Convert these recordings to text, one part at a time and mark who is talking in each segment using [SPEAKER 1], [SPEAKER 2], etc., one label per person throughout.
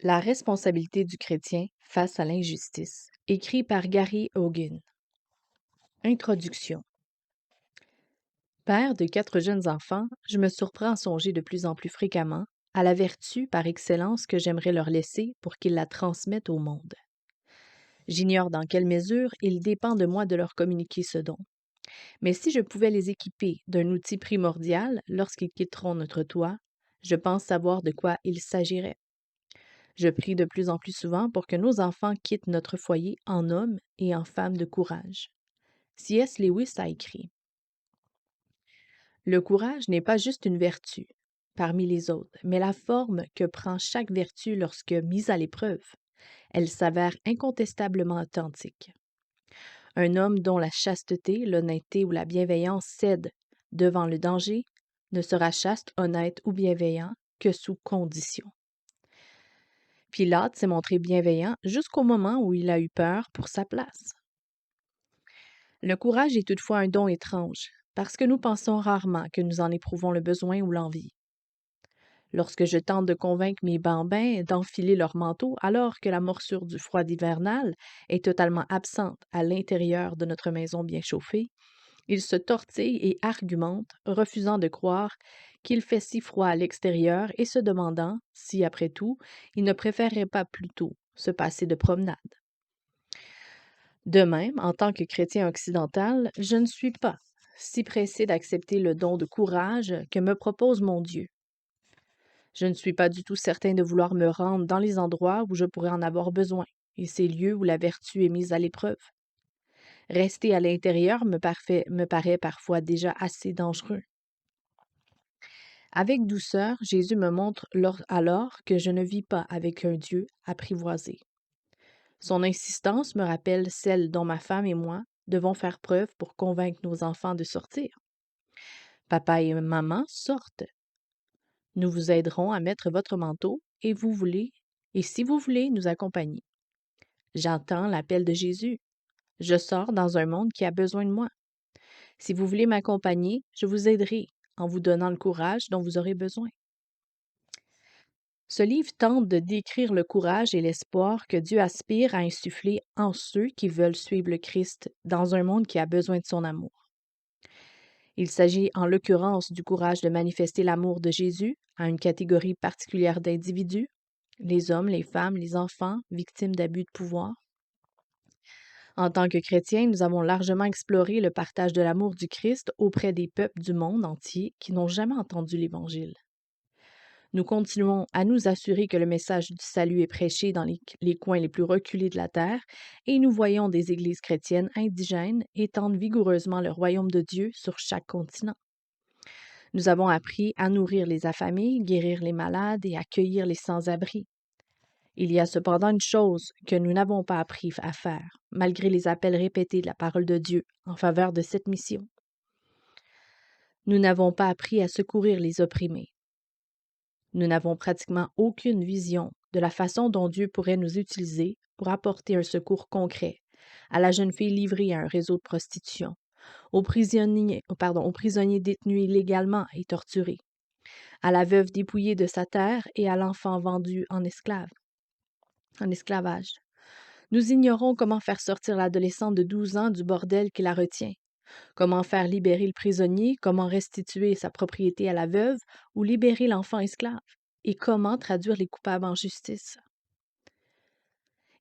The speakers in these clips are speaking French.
[SPEAKER 1] La responsabilité du chrétien face à l'injustice, écrit par Gary Haugen. Introduction. Père de 4 jeunes enfants, je me surprends à songer de plus en plus fréquemment à la vertu par excellence que j'aimerais leur laisser pour qu'ils la transmettent au monde. J'ignore dans quelle mesure il dépend de moi de leur communiquer ce don. Mais si je pouvais les équiper d'un outil primordial lorsqu'ils quitteront notre toit, je pense savoir de quoi il s'agirait. Je prie de plus en plus souvent pour que nos enfants quittent notre foyer en hommes et en femmes de courage. C.S. Lewis a écrit: Le courage n'est pas juste une vertu parmi les autres, mais la forme que prend chaque vertu lorsque mise à l'épreuve. Elle s'avère incontestablement authentique. Un homme dont la chasteté, l'honnêteté ou la bienveillance cèdent devant le danger ne sera chaste, honnête ou bienveillant que sous condition. Pilate s'est montré bienveillant jusqu'au moment où il a eu peur pour sa place. Le courage est toutefois un don étrange, parce que nous pensons rarement que nous en éprouvons le besoin ou l'envie. Lorsque je tente de convaincre mes bambins d'enfiler leur manteau alors que la morsure du froid hivernal est totalement absente à l'intérieur de notre maison bien chauffée, ils se tortillent et argumentent, refusant de croire qu'il fait si froid à l'extérieur et se demandant si, après tout, ils ne préféreraient pas plutôt se passer de promenade. De même, en tant que chrétien occidental, je ne suis pas si pressé d'accepter le don de courage que me propose mon Dieu. Je ne suis pas du tout certain de vouloir me rendre dans les endroits où je pourrais en avoir besoin, et ces lieux où la vertu est mise à l'épreuve. Rester à l'intérieur me paraît parfois déjà assez dangereux. Avec douceur, Jésus me montre alors que je ne vis pas avec un Dieu apprivoisé. Son insistance me rappelle celle dont ma femme et moi devons faire preuve pour convaincre nos enfants de sortir. Papa et maman sortent. Nous vous aiderons à mettre votre manteau et si vous voulez nous accompagner. J'entends l'appel de Jésus. Je sors dans un monde qui a besoin de moi. Si vous voulez m'accompagner, je vous aiderai en vous donnant le courage dont vous aurez besoin. Ce livre tente de décrire le courage et l'espoir que Dieu aspire à insuffler en ceux qui veulent suivre le Christ dans un monde qui a besoin de son amour. Il s'agit en l'occurrence du courage de manifester l'amour de Jésus à une catégorie particulière d'individus, les hommes, les femmes, les enfants, victimes d'abus de pouvoir. En tant que chrétiens, nous avons largement exploré le partage de l'amour du Christ auprès des peuples du monde entier qui n'ont jamais entendu l'Évangile. Nous continuons à nous assurer que le message du salut est prêché dans les coins les plus reculés de la terre et nous voyons des églises chrétiennes indigènes étendre vigoureusement le royaume de Dieu sur chaque continent. Nous avons appris à nourrir les affamés, guérir les malades et accueillir les sans-abri. Il y a cependant une chose que nous n'avons pas appris à faire, malgré les appels répétés de la parole de Dieu en faveur de cette mission. Nous n'avons pas appris à secourir les opprimés. Nous n'avons pratiquement aucune vision de la façon dont Dieu pourrait nous utiliser pour apporter un secours concret à la jeune fille livrée à un réseau de prostitution, aux prisonniers détenus illégalement et torturés, à la veuve dépouillée de sa terre et à l'enfant vendu en esclavage. Nous ignorons comment faire sortir l'adolescente de 12 ans du bordel qui la retient, comment faire libérer le prisonnier, comment restituer sa propriété à la veuve ou libérer l'enfant esclave, et comment traduire les coupables en justice.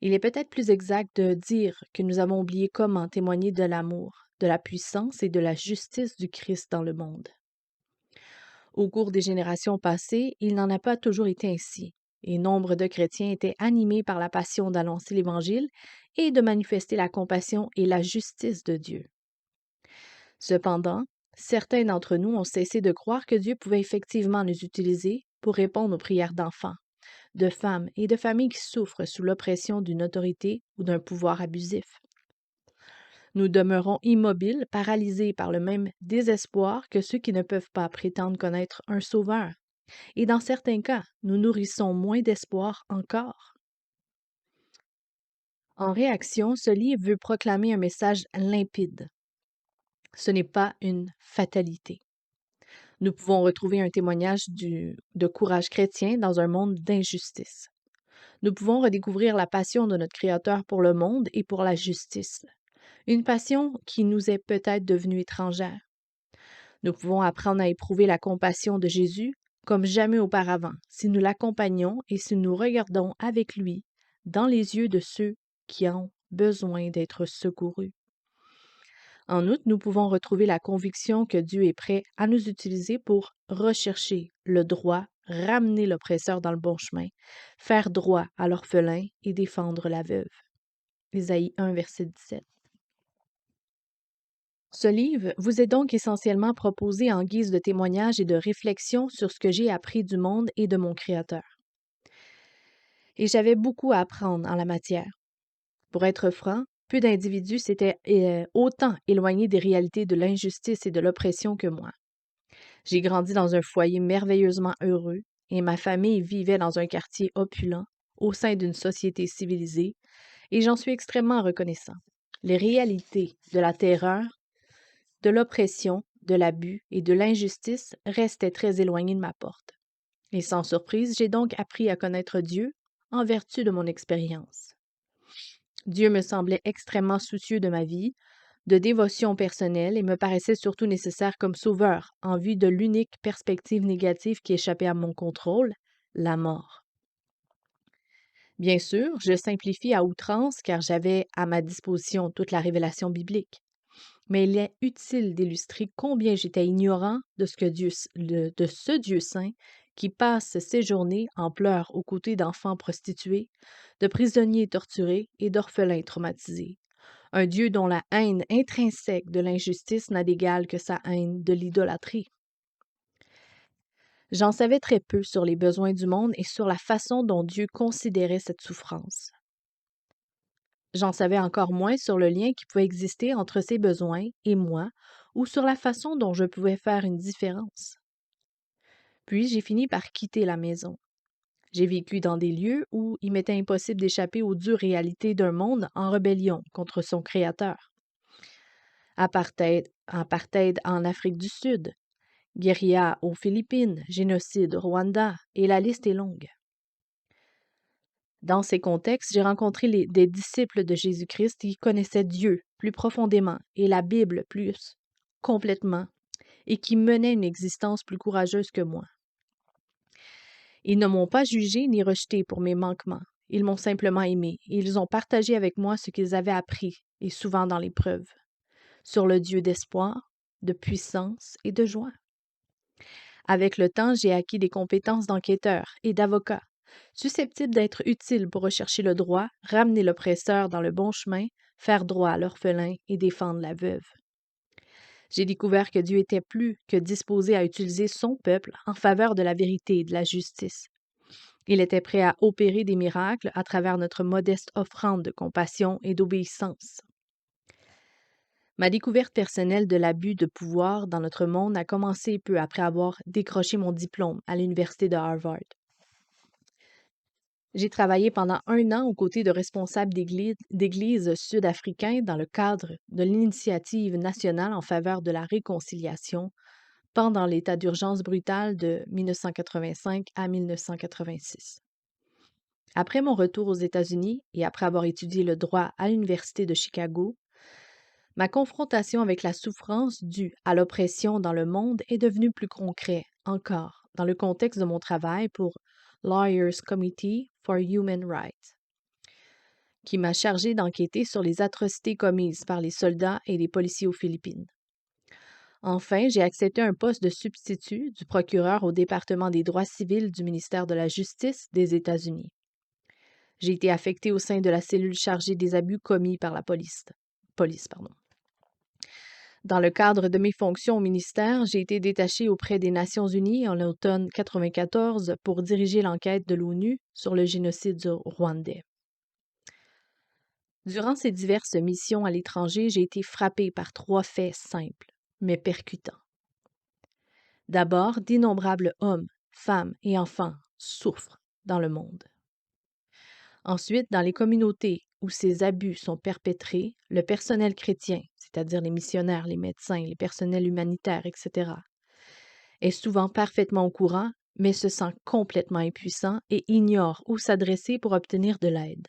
[SPEAKER 1] Il est peut-être plus exact de dire que nous avons oublié comment témoigner de l'amour, de la puissance et de la justice du Christ dans le monde. Au cours des générations passées, il n'en a pas toujours été ainsi, et nombre de chrétiens étaient animés par la passion d'annoncer l'Évangile et de manifester la compassion et la justice de Dieu. Cependant, certains d'entre nous ont cessé de croire que Dieu pouvait effectivement nous utiliser pour répondre aux prières d'enfants, de femmes et de familles qui souffrent sous l'oppression d'une autorité ou d'un pouvoir abusif. Nous demeurons immobiles, paralysés par le même désespoir que ceux qui ne peuvent pas prétendre connaître un sauveur. Et dans certains cas, nous nourrissons moins d'espoir encore. En réaction, ce livre veut proclamer un message limpide. Ce n'est pas une fatalité. Nous pouvons retrouver un témoignage de courage chrétien dans un monde d'injustice. Nous pouvons redécouvrir la passion de notre Créateur pour le monde et pour la justice, une passion qui nous est peut-être devenue étrangère. Nous pouvons apprendre à éprouver la compassion de Jésus comme jamais auparavant si nous l'accompagnons et si nous regardons avec lui dans les yeux de ceux qui ont besoin d'être secourus. En outre, nous pouvons retrouver la conviction que Dieu est prêt à nous utiliser pour rechercher le droit, ramener l'oppresseur dans le bon chemin, faire droit à l'orphelin et défendre la veuve. Ésaïe 1, verset 17. Ce livre vous est donc essentiellement proposé en guise de témoignage et de réflexion sur ce que j'ai appris du monde et de mon Créateur. Et j'avais beaucoup à apprendre en la matière. Pour être franc, peu d'individus s'étaient autant éloignés des réalités de l'injustice et de l'oppression que moi. J'ai grandi dans un foyer merveilleusement heureux et ma famille vivait dans un quartier opulent au sein d'une société civilisée et j'en suis extrêmement reconnaissant. Les réalités de la terreur, de l'oppression, de l'abus et de l'injustice restaient très éloignées de ma porte. Et sans surprise, j'ai donc appris à connaître Dieu en vertu de mon expérience. Dieu me semblait extrêmement soucieux de ma vie, de dévotion personnelle et me paraissait surtout nécessaire comme sauveur en vue de l'unique perspective négative qui échappait à mon contrôle, la mort. Bien sûr, je simplifie à outrance car j'avais à ma disposition toute la révélation biblique. Mais il est utile d'illustrer combien j'étais ignorant de ce Dieu saint qui passe ses journées en pleurs aux côtés d'enfants prostitués, de prisonniers torturés et d'orphelins traumatisés. Un Dieu dont la haine intrinsèque de l'injustice n'a d'égal que sa haine de l'idolâtrie. J'en savais très peu sur les besoins du monde et sur la façon dont Dieu considérait cette souffrance. J'en savais encore moins sur le lien qui pouvait exister entre ses besoins et moi, ou sur la façon dont je pouvais faire une différence. Puis j'ai fini par quitter la maison. J'ai vécu dans des lieux où il m'était impossible d'échapper aux dures réalités d'un monde en rébellion contre son Créateur. Apartheid en Afrique du Sud, guérilla aux Philippines, génocide au Rwanda, et la liste est longue. Dans ces contextes, j'ai rencontré des disciples de Jésus-Christ qui connaissaient Dieu plus profondément et la Bible plus complètement et qui menaient une existence plus courageuse que moi. Ils ne m'ont pas jugé ni rejeté pour mes manquements. Ils m'ont simplement aimé et ils ont partagé avec moi ce qu'ils avaient appris, et souvent dans l'épreuve, sur le Dieu d'espoir, de puissance et de joie. Avec le temps, j'ai acquis des compétences d'enquêteur et d'avocat, susceptibles d'être utiles pour rechercher le droit, ramener l'oppresseur dans le bon chemin, faire droit à l'orphelin et défendre la veuve. J'ai découvert que Dieu était plus que disposé à utiliser son peuple en faveur de la vérité et de la justice. Il était prêt à opérer des miracles à travers notre modeste offrande de compassion et d'obéissance. Ma découverte personnelle de l'abus de pouvoir dans notre monde a commencé peu après avoir décroché mon diplôme à l'Université de Harvard. J'ai travaillé pendant 1 an aux côtés de responsables d'églises sud-africains dans le cadre de l'initiative nationale en faveur de la réconciliation pendant l'état d'urgence brutal de 1985 à 1986. Après mon retour aux États-Unis et après avoir étudié le droit à l'Université de Chicago, ma confrontation avec la souffrance due à l'oppression dans le monde est devenue plus concrète encore dans le contexte de mon travail pour Lawyers Committee for Human Rights, qui m'a chargé d'enquêter sur les atrocités commises par les soldats et les policiers aux Philippines. Enfin, j'ai accepté un poste de substitut du procureur au département des droits civils du ministère de la Justice des États-Unis. J'ai été affectée au sein de la cellule chargée des abus commis par la police. Dans le cadre de mes fonctions au ministère, j'ai été détachée auprès des Nations unies en automne 1994 pour diriger l'enquête de l'ONU sur le génocide du Rwandais. Durant ces diverses missions à l'étranger, j'ai été frappée par 3 faits simples, mais percutants. D'abord, d'innombrables hommes, femmes et enfants souffrent dans le monde. Ensuite, dans les communautés où ces abus sont perpétrés, le personnel chrétien, c'est-à-dire les missionnaires, les médecins, les personnels humanitaires, etc., est souvent parfaitement au courant mais se sent complètement impuissant et ignore où s'adresser pour obtenir de l'aide.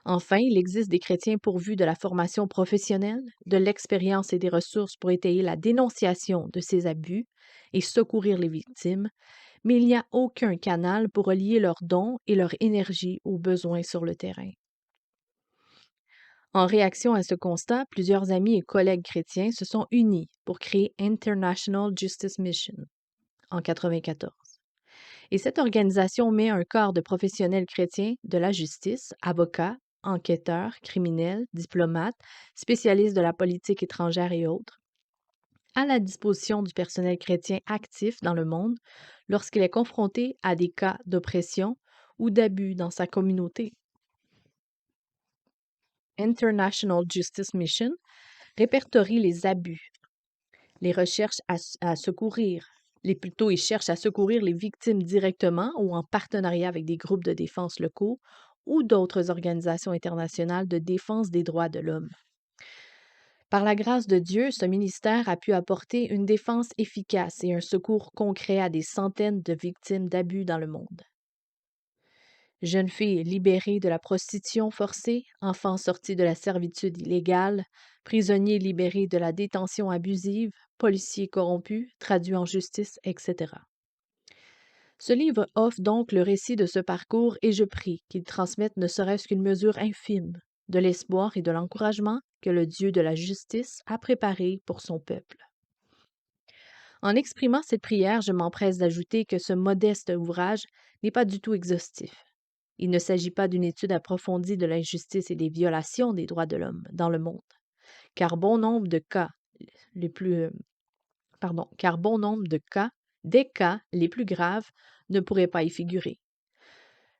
[SPEAKER 1] Enfin, il existe des chrétiens pourvus de la formation professionnelle, de l'expérience et des ressources pour étayer la dénonciation de ces abus et secourir les victimes, mais il n'y a aucun canal pour relier leurs dons et leur énergie aux besoins sur le terrain. En réaction à ce constat, plusieurs amis et collègues chrétiens se sont unis pour créer International Justice Mission en 1994. Et cette organisation met un corps de professionnels chrétiens de la justice, avocats, enquêteurs, criminels, diplomates, spécialistes de la politique étrangère et autres, à la disposition du personnel chrétien actif dans le monde lorsqu'il est confronté à des cas d'oppression ou d'abus dans sa communauté. International Justice Mission répertorie les abus, les recherches à secourir, ils cherchent à secourir les victimes directement ou en partenariat avec des groupes de défense locaux ou d'autres organisations internationales de défense des droits de l'homme. Par la grâce de Dieu, ce ministère a pu apporter une défense efficace et un secours concret à des centaines de victimes d'abus dans le monde. Jeunes filles libérées de la prostitution forcée, enfants sortis de la servitude illégale, prisonniers libérés de la détention abusive, policiers corrompus, traduits en justice, etc. Ce livre offre donc le récit de ce parcours et je prie qu'il transmette ne serait-ce qu'une mesure infime de l'espoir et de l'encouragement que le Dieu de la justice a préparé pour son peuple. En exprimant cette prière, je m'empresse d'ajouter que ce modeste ouvrage n'est pas du tout exhaustif. Il ne s'agit pas d'une étude approfondie de l'injustice et des violations des droits de l'homme dans le monde, car bon nombre de cas, des cas les plus graves ne pourraient pas y figurer.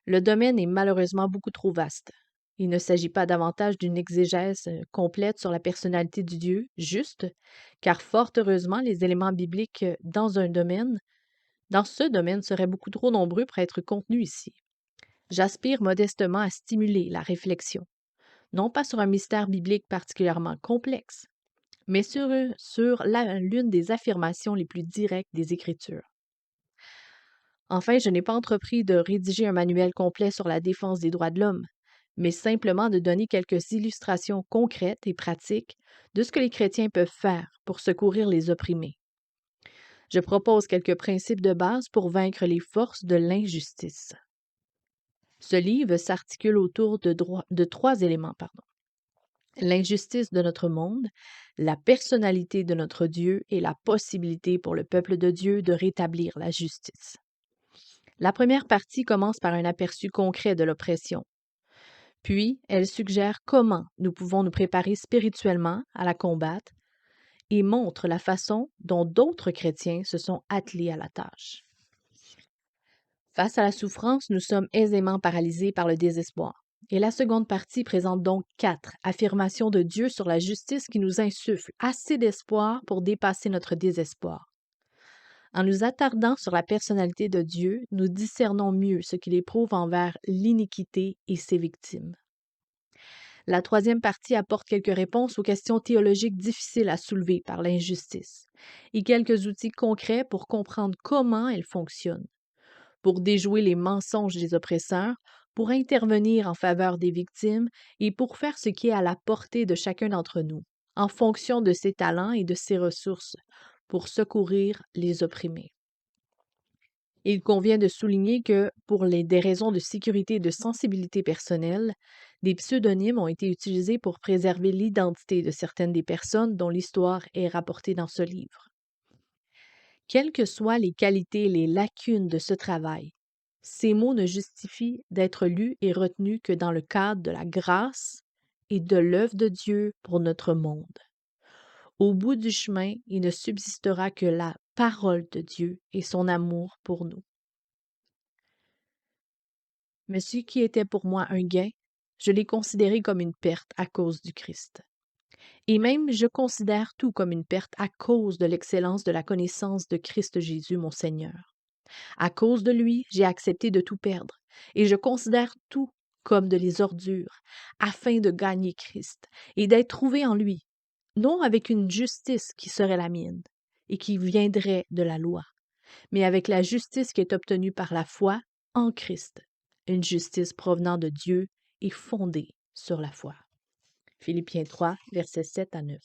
[SPEAKER 1] Le domaine est malheureusement beaucoup trop vaste. Il ne s'agit pas davantage d'une exégèse complète sur la personnalité du Dieu juste, car fort heureusement, les éléments bibliques dans ce domaine seraient beaucoup trop nombreux pour être contenus ici. J'aspire modestement à stimuler la réflexion, non pas sur un mystère biblique particulièrement complexe, mais sur l'une des affirmations les plus directes des Écritures. Enfin, je n'ai pas entrepris de rédiger un manuel complet sur la défense des droits de l'homme, mais simplement de donner quelques illustrations concrètes et pratiques de ce que les chrétiens peuvent faire pour secourir les opprimés. Je propose quelques principes de base pour vaincre les forces de l'injustice. Ce livre s'articule autour de trois éléments. L'injustice de notre monde, la personnalité de notre Dieu et la possibilité pour le peuple de Dieu de rétablir la justice. La première partie commence par un aperçu concret de l'oppression. Puis, elle suggère comment nous pouvons nous préparer spirituellement à la combattre et montre la façon dont d'autres chrétiens se sont attelés à la tâche. Face à la souffrance, nous sommes aisément paralysés par le désespoir. Et la seconde partie présente donc 4 affirmations de Dieu sur la justice qui nous insufflent assez d'espoir pour dépasser notre désespoir. En nous attardant sur la personnalité de Dieu, nous discernons mieux ce qu'il éprouve envers l'iniquité et ses victimes. La troisième partie apporte quelques réponses aux questions théologiques difficiles à soulever par l'injustice et quelques outils concrets pour comprendre comment elle fonctionne, pour déjouer les mensonges des oppresseurs, pour intervenir en faveur des victimes et pour faire ce qui est à la portée de chacun d'entre nous, en fonction de ses talents et de ses ressources, pour secourir les opprimés. Il convient de souligner que, pour des raisons de sécurité et de sensibilité personnelle, des pseudonymes ont été utilisés pour préserver l'identité de certaines des personnes dont l'histoire est rapportée dans ce livre. Quelles que soient les qualités et les lacunes de ce travail, ces mots ne justifient d'être lus et retenus que dans le cadre de la grâce et de l'œuvre de Dieu pour notre monde. Au bout du chemin, il ne subsistera que la parole de Dieu et son amour pour nous. Mais ce qui était pour moi un gain, je l'ai considéré comme une perte à cause du Christ. Et même je considère tout comme une perte à cause de l'excellence de la connaissance de Christ Jésus, mon Seigneur. À cause de lui, j'ai accepté de tout perdre, et je considère tout comme de les ordures, afin de gagner Christ et d'être trouvé en lui, non avec une justice qui serait la mienne et qui viendrait de la loi, mais avec la justice qui est obtenue par la foi en Christ, une justice provenant de Dieu et fondée sur la foi. Philippiens 3, versets 7 à 9.